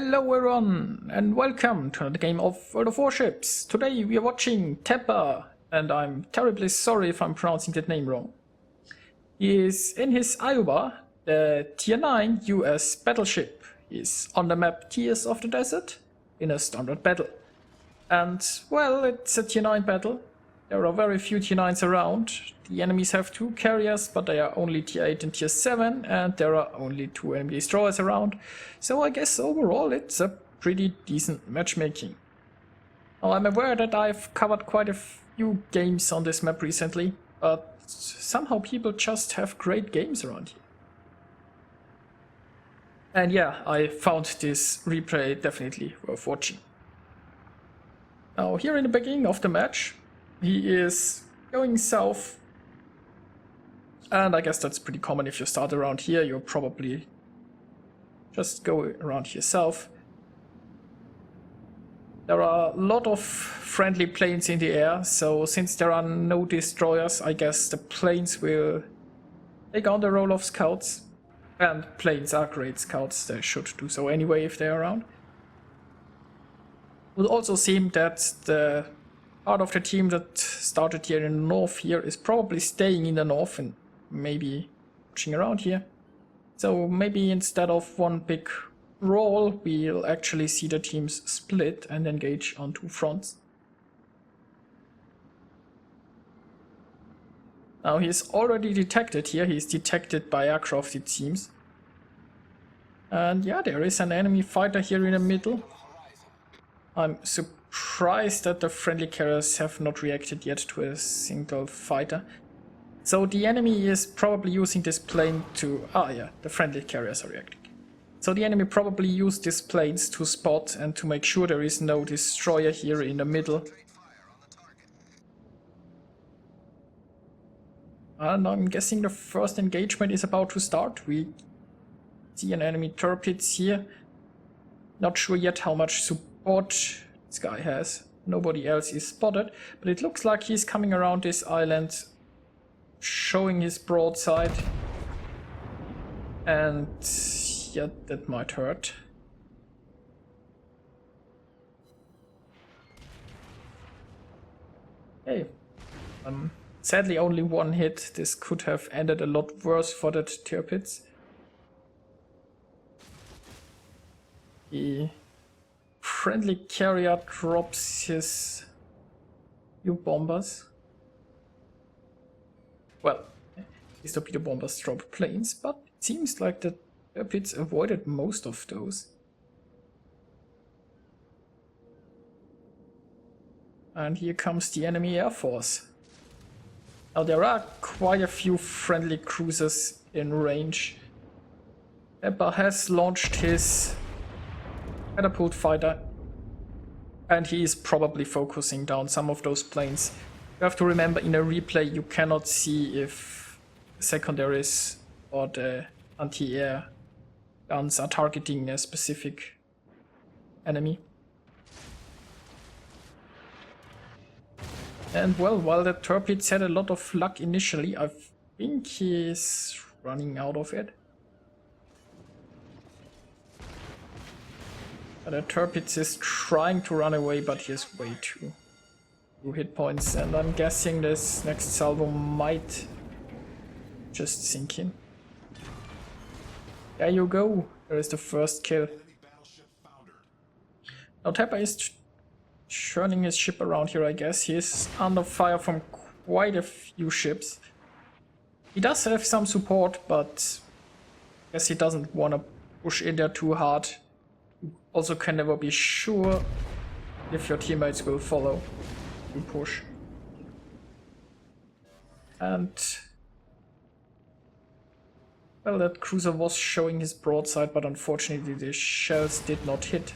Hello everyone and welcome to another game of World of Warships. Today we are watching Teppa, and I'm terribly sorry if I'm pronouncing that name wrong. He is in his Iowa, the Tier 9 US battleship. He's on the map Tears of the Desert in a standard battle. And well, it's a Tier 9 battle. There are very few Tier 9s around. The enemies have 2 carriers, but they are only Tier 8 and Tier 7, and there are only 2 enemy destroyers around. So I guess overall it's a pretty decent matchmaking. Now I'm aware that I've covered quite a few games on this map recently, but somehow people just have great games around here. And yeah, I found this replay definitely worth watching. Now here in the beginning of the match, he is going south, and I guess that's pretty common. If you start around here, you'll probably just go around here south. There are a lot of friendly planes in the air, so since there are no destroyers, I guess the planes will take on the role of scouts. And planes are great scouts, they should do so anyway if they're around. It would also seem that the part of the team that started here in the north here is probably staying in the north and maybe pushing around here. So maybe instead of one big roll, we'll actually see the teams split and engage on 2 fronts. Now he's already detected here, he's detected by aircraft it seems. And yeah, there is an enemy fighter here in the middle. I'm surprised that the friendly carriers have not reacted yet to a single fighter. So the enemy is probably using this plane to... Ah yeah, the friendly carriers are reacting. So the enemy probably used these planes to spot and to make sure there is no destroyer here in the middle. And I'm guessing the first engagement is about to start. We see an enemy torpedoes here. Not sure yet how much support this guy has. Nobody else is spotted, but it looks like he's coming around this island, showing his broadside. And yeah, that might hurt. Hey, sadly only one hit. This could have ended a lot worse for that torpedoes. The friendly carrier drops his U-bombers. Well, these torpedo bombers drop planes, but it seems like the torpedoes avoided most of those. And here comes the enemy air force. Now there are quite a few friendly cruisers in range. Teppa has launched his catapult fighter, and he is probably focusing down some of those planes. You have to remember, in a replay you cannot see if secondaries or the anti-air guns are targeting a specific enemy. And well, while the torpedoes had a lot of luck initially, I think he's running out of it. The torpedoes is trying to run away, but he has way too few hit points, and I'm guessing this next salvo might just sink in. There you go, there is the first kill. Now Teppa is churning his ship around here, I guess. He is under fire from quite a few ships. He does have some support, but I guess he doesn't want to push in there too hard. You also can never be sure if your teammates will follow you push. And well, that cruiser was showing his broadside, but unfortunately the shells did not hit.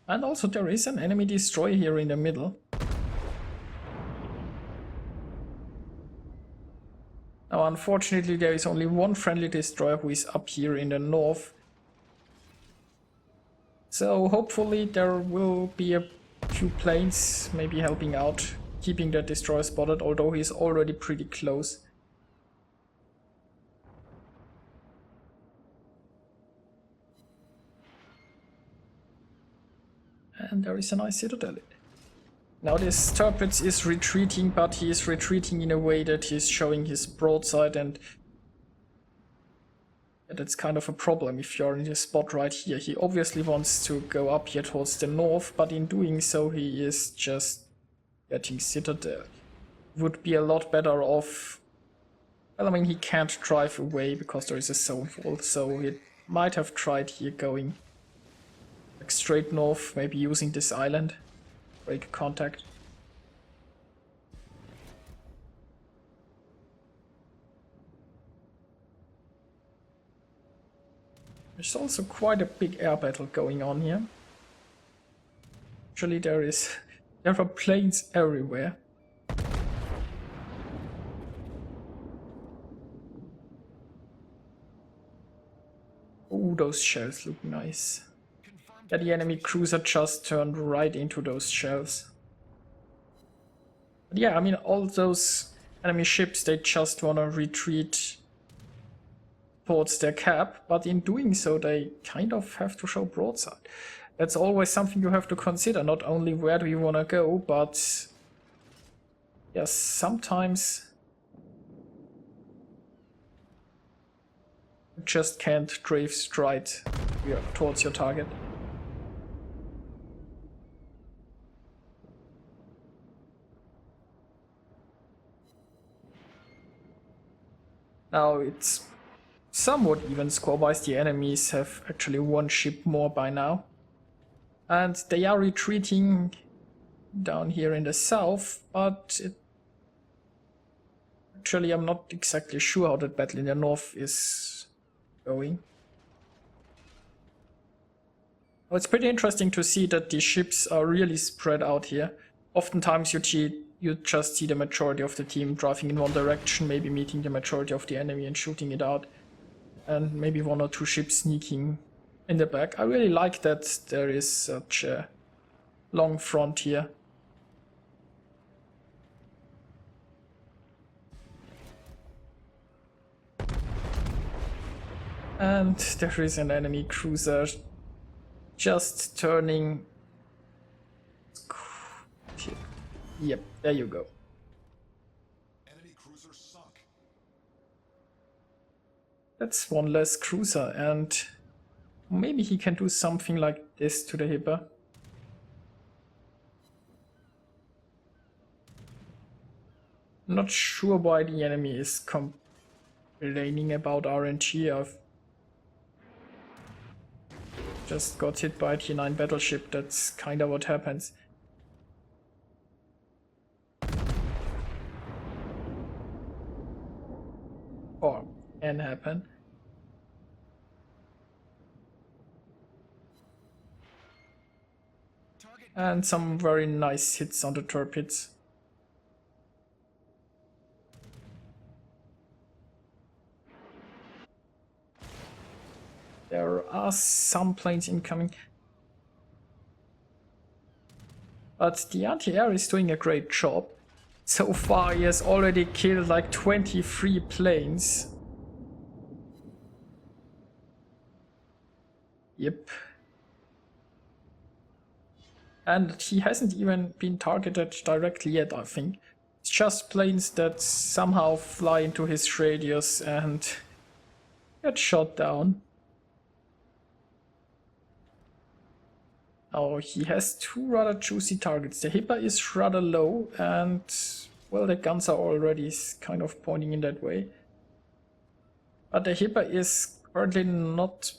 And also there is an enemy destroyer here in the middle. Now unfortunately there is only one friendly destroyer who is up here in the north. So hopefully there will be a few planes maybe helping out, keeping that destroyer spotted, although he's already pretty close. And there is a nice citadel. Now this Tirpitz is retreating, but he is retreating in a way that he's showing his broadside, and that's kind of a problem if you're in this spot right here. He obviously wants to go up here towards the north, but in doing so he is just getting citadel. Would be a lot better off. Well, I mean, he can't drive away because there is a zone wall, so he might have tried here going like straight north, maybe using this island. Break contact. There's also quite a big air battle going on here. Actually, there are planes everywhere. Oh, those shells look nice. Yeah, the enemy cruiser just turned right into those shells. But yeah, I mean, all those enemy ships, they just wanna retreat towards their cap, but in doing so they kind of have to show broadside. That's always something you have to consider, not only where do you wanna go, but yeah, sometimes you just can't drive straight towards your target. Now it's somewhat even score-wise. The enemies have actually one ship more by now. And they are retreating down here in the south, but actually I'm not exactly sure how that battle in the north is going. Well, it's pretty interesting to see that the ships are really spread out here. Oftentimes you just see the majority of the team driving in one direction, maybe meeting the majority of the enemy and shooting it out. And maybe one or two ships sneaking in the back. I really like that there is such a long front here. And there is an enemy cruiser just turning. Yep, there you go. Enemy cruiser sunk. That's one less cruiser, and maybe he can do something like this to the Hipper. Not sure why the enemy is complaining about RNG. I've just got hit by a T9 battleship. That's kinda what happens. Or can happen. And some very nice hits on the torpedoes. There are some planes incoming. But the anti-air is doing a great job. So far he has already killed like 23 planes. Yep. And he hasn't even been targeted directly yet, I think. It's just planes that somehow fly into his radius and get shot down. Oh, he has two rather juicy targets. The Hipper is rather low and, well, the guns are already kind of pointing in that way. But the Hipper is currently not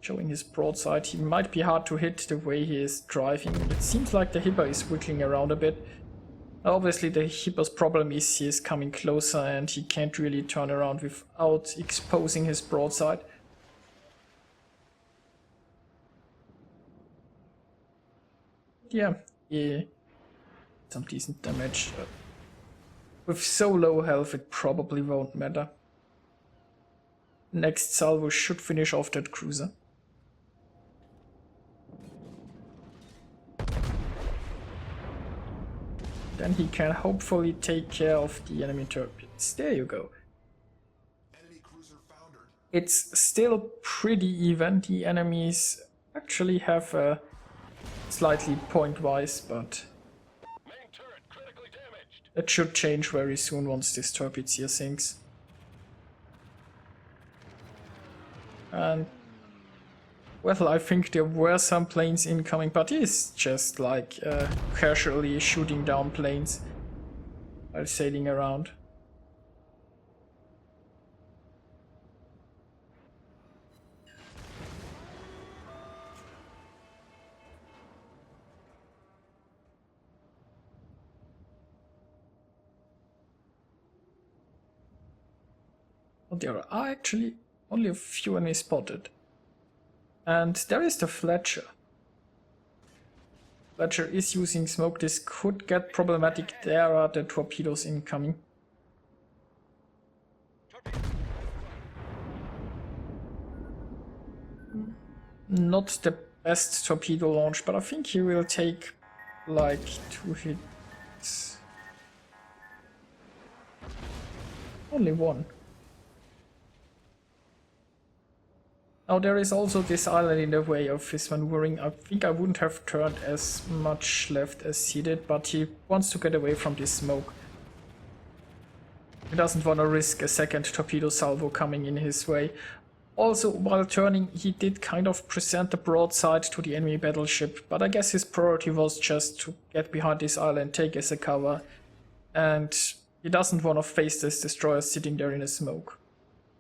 showing his broadside. He might be hard to hit the way he is driving. It seems like the Hipper is wiggling around a bit. Obviously the Hipper's problem is he is coming closer and he can't really turn around without exposing his broadside. Yeah, some decent damage. With so low health it probably won't matter. Next salvo should finish off that cruiser. Then he can hopefully take care of the enemy torpedoes. There you go. Enemy cruiser foundered. It's still pretty even. The enemies actually have a slightly point-wise, but Main turret critically damaged. that should change very soon once this torpedo here sinks. And well, I think there were some planes incoming, but he's just like casually shooting down planes while sailing around. But there are actually only a few enemies spotted. And there is the Fletcher. Fletcher is using smoke. This could get problematic. There are the torpedoes incoming. Not the best torpedo launch, but I think he will take like 2 hits. Only one. Now there is also this island in the way of his maneuvering. I think I wouldn't have turned as much left as he did, but he wants to get away from this smoke. He doesn't want to risk a second torpedo salvo coming in his way. Also, while turning, he did kind of present the broadside to the enemy battleship, but I guess his priority was just to get behind this island, take as a cover, and he doesn't want to face this destroyer sitting there in the smoke.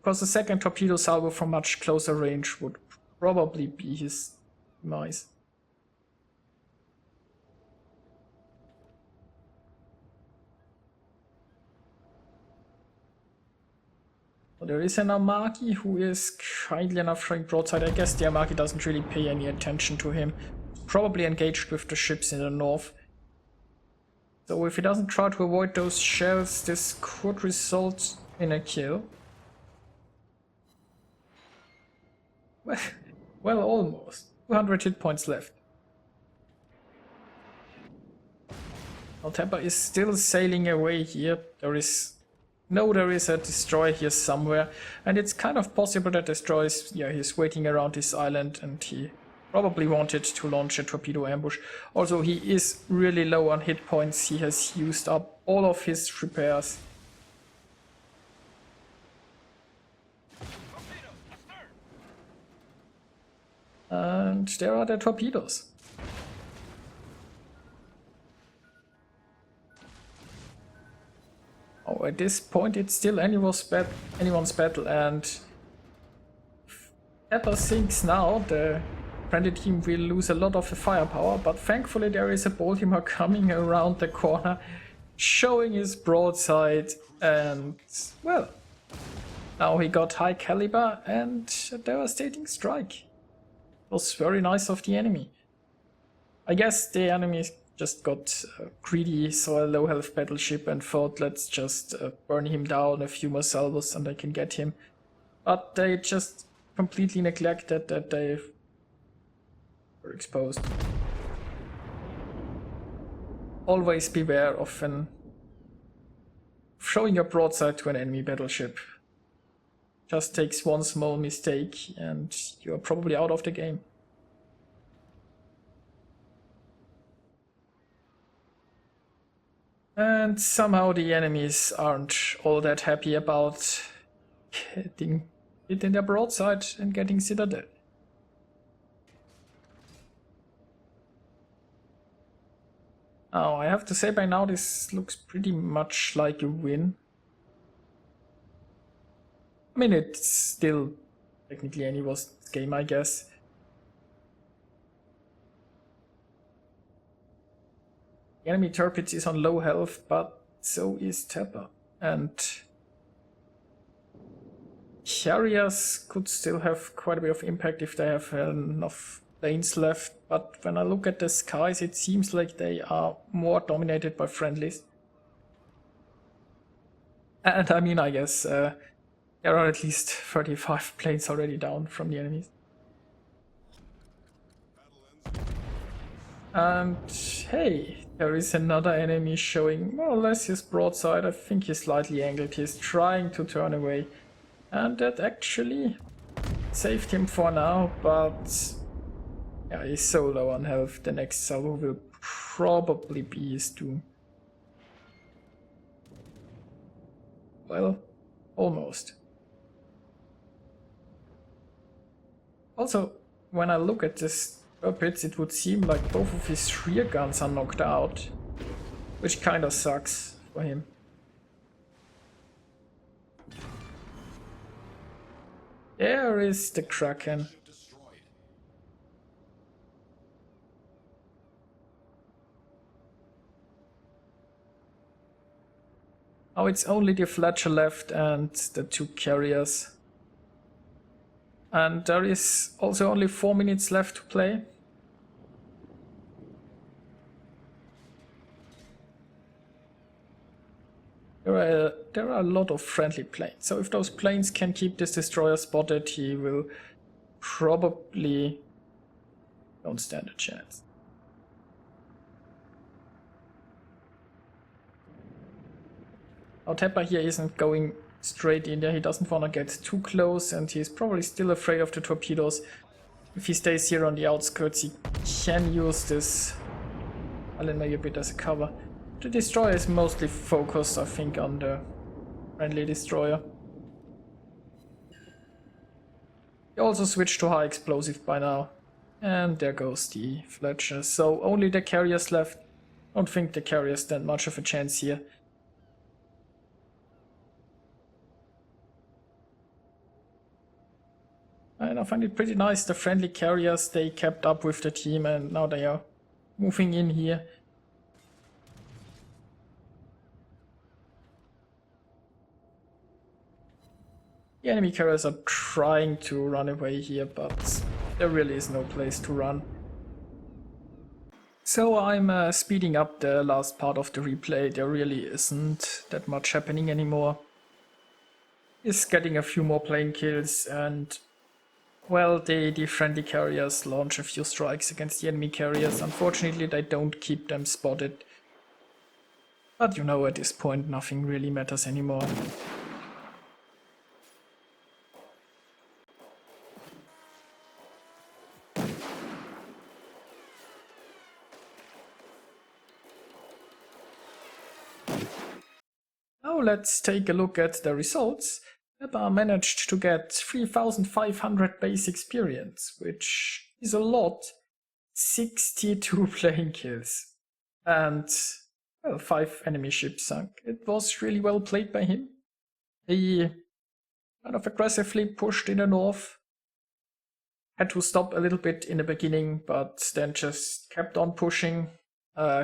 Because the second torpedo salvo from much closer range would probably be his demise. Well, there is an Amagi who is kindly enough showing broadside. I guess the Amagi doesn't really pay any attention to him. Probably engaged with the ships in the north. So if he doesn't try to avoid those shells, this could result in a kill. Well, almost. 200 hit points left. Now Teppa is still sailing away here. There is a destroyer here somewhere, and it's kind of possible that destroyer is, he's waiting around this island, and he probably wanted to launch a torpedo ambush. Also, he is really low on hit points. He has used up all of his repairs. And there are the torpedoes. Oh, at this point it's still anyone's battle, and if Teppa sinks now, the friendly team will lose a lot of the firepower, but thankfully there is a Baltimore coming around the corner, showing his broadside, and well, now he got high caliber and a devastating strike. Was very nice of the enemy. I guess the enemy just got greedy, saw a low health battleship and thought, let's just burn him down, a few more salvos and I can get him. But they just completely neglected that they were exposed. Always beware of showing your broadside to an enemy battleship. Just takes one small mistake and you're probably out of the game. And somehow the enemies aren't all that happy about getting it in their broadside and getting Citadel. Now, I have to say by now this looks pretty much like a win. I mean, it's still technically anyone's game, I guess. The enemy torpedo is on low health, but so is Teppa. And carriers could still have quite a bit of impact if they have enough planes left. But when I look at the skies, it seems like they are more dominated by friendlies. And I mean, I guess there are at least 35 planes already down from the enemies. And hey, there is another enemy showing more or less his broadside. I think he's slightly angled. He's trying to turn away. And that actually saved him for now, but Yeah, he's so low on health, the next salvo will probably be his doom. Well, almost. Also, when I look at this puppets, it would seem like both of his rear guns are knocked out, which kinda sucks for him. There is the Kraken. Oh, it's only the Fletcher left and the 2 carriers. And there is also only 4 minutes left to play. There are a lot of friendly planes, so if those planes can keep this destroyer spotted, he will probably don't stand a chance. Now Teppa here isn't going straight in there, he doesn't want to get too close and he's probably still afraid of the torpedoes. If he stays here on the outskirts, he can use this island maybe a bit as a cover. The destroyer is mostly focused, I think, on the friendly destroyer. He also switched to high explosive by now. And there goes the Fletcher. So only the carriers left. Don't think the carriers stand much of a chance here. And I find it pretty nice, the friendly carriers, they kept up with the team and now they are moving in here. The enemy carriers are trying to run away here, but there really is no place to run. So I'm speeding up the last part of the replay. There really isn't that much happening anymore. He's getting a few more plane kills and, well, the friendly carriers launch a few strikes against the enemy carriers. Unfortunately, they don't keep them spotted. But you know, at this point, nothing really matters anymore. Now let's take a look at the results. Teppa managed to get 3,500 base experience, which is a lot. 62 plane kills. And, well, 5 enemy ships sunk. It was really well played by him. He kind of aggressively pushed in the north. Had to stop a little bit in the beginning, but then just kept on pushing.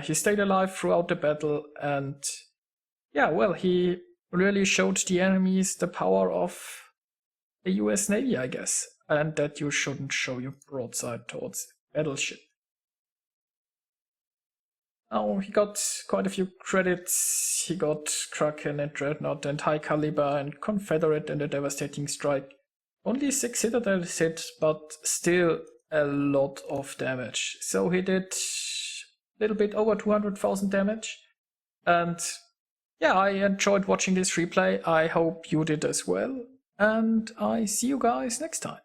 He stayed alive throughout the battle and yeah, well, he really showed the enemies the power of the US Navy, I guess, and that you shouldn't show your broadside towards a battleship. Now, he got quite a few credits. He got Kraken and Dreadnought and High Caliber and Confederate and a devastating strike. Only 6 citadels hit, but still a lot of damage. So he did a little bit over 200,000 damage. And yeah, I enjoyed watching this replay. I hope you did as well. And I see you guys next time.